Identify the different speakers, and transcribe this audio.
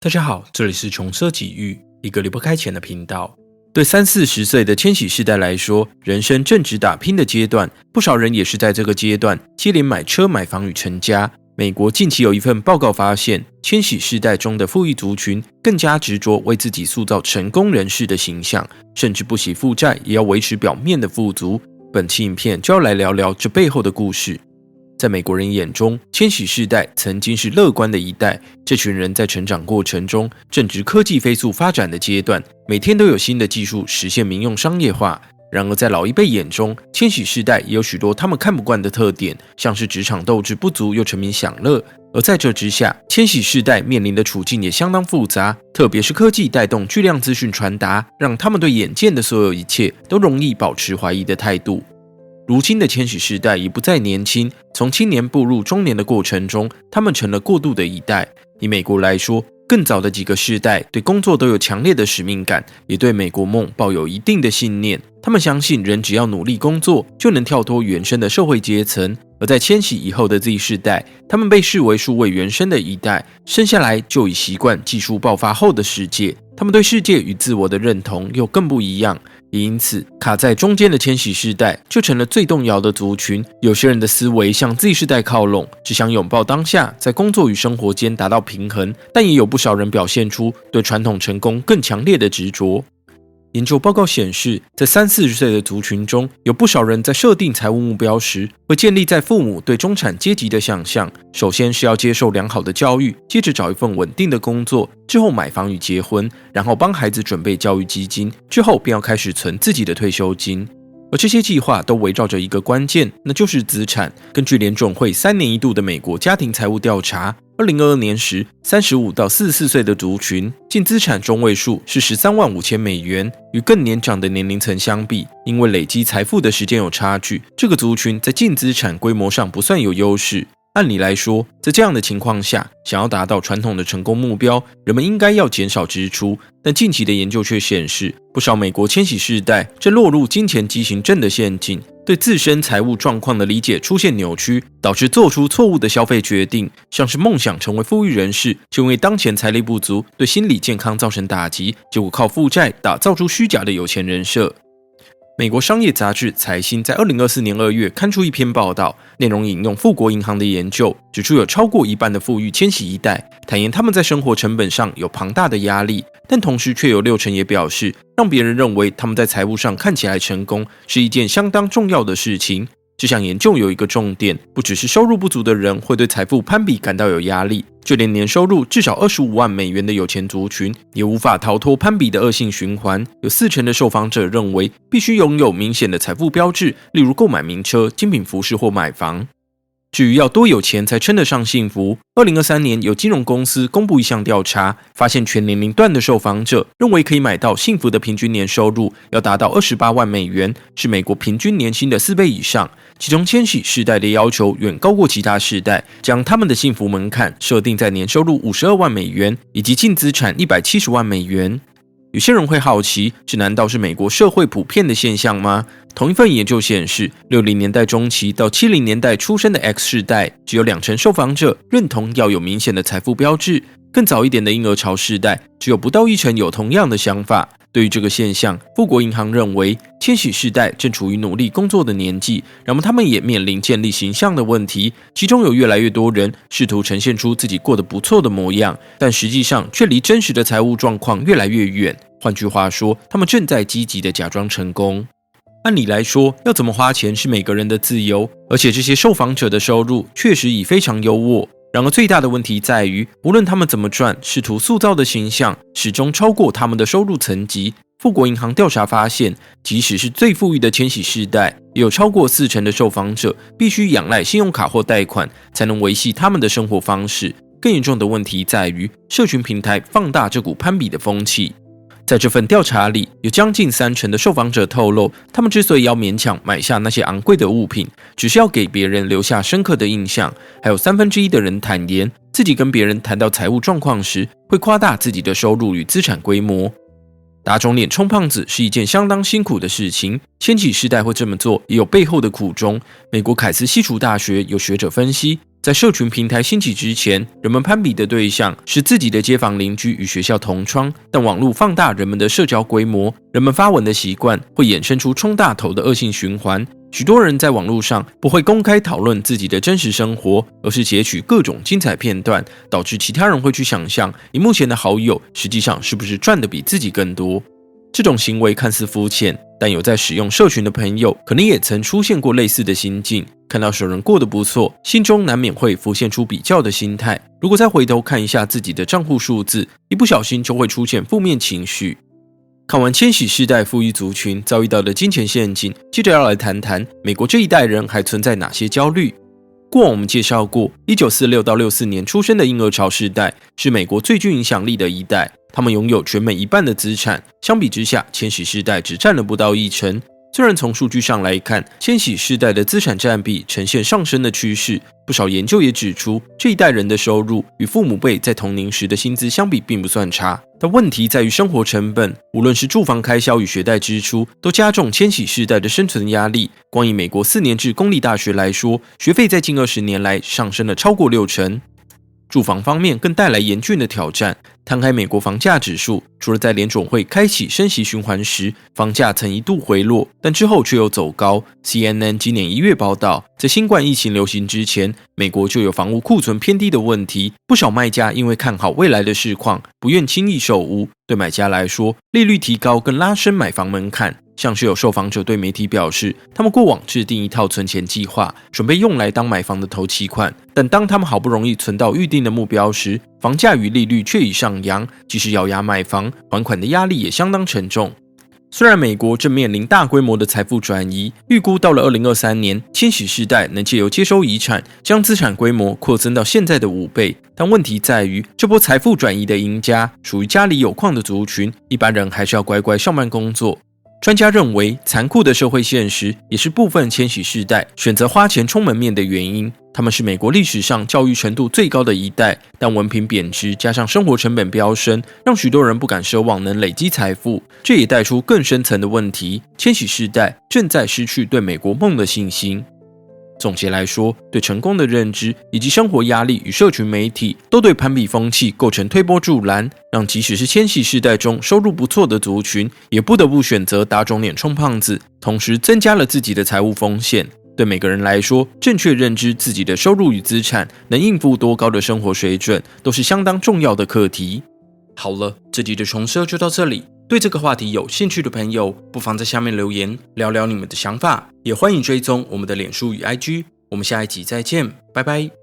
Speaker 1: 大家好，这里是穷奢极欲，一个离不开钱的频道。对30-40岁的千禧世代来说，人生正值打拼的阶段，不少人也是在这个阶段接连买车、买房与成家。美国近期有一份报告发现，千禧世代中的富裕族群更加执着为自己塑造成功人士的形象，甚至不惜负债也要维持表面的富足。本期影片就要来聊聊这背后的故事。在美国人眼中，千禧世代曾经是乐观的一代。这群人在成长过程中正值科技飞速发展的阶段，每天都有新的技术实现民用商业化。然而在老一辈眼中，千禧世代也有许多他们看不惯的特点，像是职场斗志不足又沉迷享乐。而在这之下，千禧世代面临的处境也相当复杂，特别是科技带动巨量资讯传达，让他们对眼见的所有一切都容易保持怀疑的态度。如今的千禧世代已不再年轻，从青年步入中年的过程中，他们成了过渡的一代。以美国来说，更早的几个世代对工作都有强烈的使命感，也对美国梦抱有一定的信念。他们相信人只要努力工作，就能跳脱原生的社会阶层。而在千禧以后的 Z 世代，他们被视为数位原生的一代，生下来就已习惯技术爆发后的世界，他们对世界与自我的认同又更不一样。也因此，卡在中间的千禧世代就成了最动摇的族群。有些人的思维向 Z 世代靠拢，只想拥抱当下，在工作与生活间达到平衡，但也有不少人表现出对传统成功更强烈的执着。研究报告显示，在30-40岁的族群中，有不少人在设定财务目标时，会建立在父母对中产阶级的想象。首先是要接受良好的教育，接着找一份稳定的工作，之后买房与结婚，然后帮孩子准备教育基金，之后便要开始存自己的退休金。而这些计划都围绕着一个关键，那就是资产。根据联准会3年一度的美国家庭财务调查，2022年时，35到44岁的族群净资产中位数是13万5千美元，与更年长的年龄层相比，因为累积财富的时间有差距，这个族群在净资产规模上不算有优势。按理来说，在这样的情况下，想要达到传统的成功目标，人们应该要减少支出。但近期的研究却显示，不少美国千禧世代正落入金钱畸形症的陷阱，对自身财务状况的理解出现扭曲，导致做出错误的消费决定，像是梦想成为富裕人士，就因为当前财力不足，对心理健康造成打击，结果靠负债打造出虚假的有钱人设。美国商业杂志财新在2024年2月刊出一篇报道，内容引用富国银行的研究，指出有超过一半的富裕千禧一代坦言他们在生活成本上有庞大的压力，但同时却有60%也表示，让别人认为他们在财务上看起来成功是一件相当重要的事情。这项研究有一个重点，不只是收入不足的人会对财富攀比感到有压力，就连年收入至少25万美元的有钱族群也无法逃脱攀比的恶性循环。有40%的受访者认为必须拥有明显的财富标志，例如购买名车、精品服饰或买房。至于要多有钱才称得上幸福，2023年有金融公司公布一项调查，发现全年龄段的受访者认为可以买到幸福的平均年收入要达到28万美元，是美国平均年薪的4倍以上。其中千禧世代的要求远高过其他世代，将他们的幸福门槛设定在年收入52万美元以及净资产170万美元。有些人会好奇，这难道是美国社会普遍的现象吗？同一份研究显示，60年代中期到70年代出生的 X 世代，只有2%受访者认同要有明显的财富标志。更早一点的婴儿潮世代，只有不到1%有同样的想法。对于这个现象，富国银行认为，千禧世代正处于努力工作的年纪，然后他们也面临建立形象的问题，其中有越来越多人试图呈现出自己过得不错的模样，但实际上却离真实的财务状况越来越远。换句话说，他们正在积极地假装成功。按理来说，要怎么花钱是每个人的自由，而且这些受访者的收入确实已非常优渥。然而最大的问题在于，无论他们怎么赚，试图塑造的形象始终超过他们的收入层级。富国银行调查发现，即使是最富裕的千禧世代，也有超过40%的受访者必须仰赖信用卡或贷款才能维系他们的生活方式。更严重的问题在于，社群平台放大这股攀比的风气。在这份调查里，有将近30%的受访者透露，他们之所以要勉强买下那些昂贵的物品，只是要给别人留下深刻的印象。还有1/3的人坦言，自己跟别人谈到财务状况时，会夸大自己的收入与资产规模。打肿脸充胖子是一件相当辛苦的事情，千禧世代会这么做也有背后的苦衷。美国凯斯西楚大学有学者分析，在社群平台兴起之前，人们攀比的对象是自己的街坊邻居与学校同窗，但网络放大人们的社交规模，人们发文的习惯会衍生出冲大头的恶性循环。许多人在网络上不会公开讨论自己的真实生活，而是截取各种精彩片段，导致其他人会去想象荧幕前的好友实际上是不是赚的比自己更多。这种行为看似肤浅，但有在使用社群的朋友可能也曾出现过类似的心境，看到熟人过得不错，心中难免会浮现出比较的心态，如果再回头看一下自己的账户数字，一不小心就会出现负面情绪。看完千禧世代富裕族群遭遇到的金钱陷阱，接着要来谈谈美国这一代人还存在哪些焦虑。过往我们介绍过，1946到64年出生的婴儿潮世代是美国最具影响力的一代，他们拥有全美一半的资产，相比之下，千禧世代只占了不到1成。虽然从数据上来看，千禧世代的资产占比呈现上升的趋势，不少研究也指出，这一代人的收入与父母辈在同龄时的薪资相比并不算差。但问题在于生活成本，无论是住房开销与学贷支出，都加重千禧世代的生存压力。光以美国4年制公立大学来说，学费在近20年来上升了超过6成。住房方面更带来严峻的挑战。摊开美国房价指数，除了在联准会开启升息循环时，房价曾一度回落，但之后却又走高。CNN 今年1月报道，在新冠疫情流行之前，美国就有房屋库存偏低的问题，不少卖家因为看好未来的市况，不愿轻易售屋。对买家来说，利率提高更拉升买房门槛。像是有受访者对媒体表示，他们过往制定一套存钱计划，准备用来当买房的头期款，但当他们好不容易存到预定的目标时，房价与利率却已上扬，即使咬牙买房，还款的压力也相当沉重。虽然美国正面临大规模的财富转移，预估到了2023年，千禧世代能借由接收遗产，将资产规模扩增到现在的5倍。但问题在于，这波财富转移的赢家属于家里有矿的族群，一般人还是要乖乖上班工作。专家认为，残酷的社会现实也是部分千禧世代选择花钱充门面的原因。他们是美国历史上教育程度最高的一代，但文凭贬值加上生活成本飙升，让许多人不敢奢望能累积财富。这也带出更深层的问题：千禧世代正在失去对美国梦的信心。总结来说，对成功的认知以及生活压力与社群媒体都对攀比风气构成推波助澜，让即使是千禧世代中收入不错的族群，也不得不选择打肿脸充胖子，同时增加了自己的财务风险。对每个人来说，正确认知自己的收入与资产能应付多高的生活水准，都是相当重要的课题。好了，这集的穷奢就到这里。对这个话题有兴趣的朋友，不妨在下面留言聊聊你们的想法，也欢迎追踪我们的脸书与 IG。我们下一集再见，拜拜。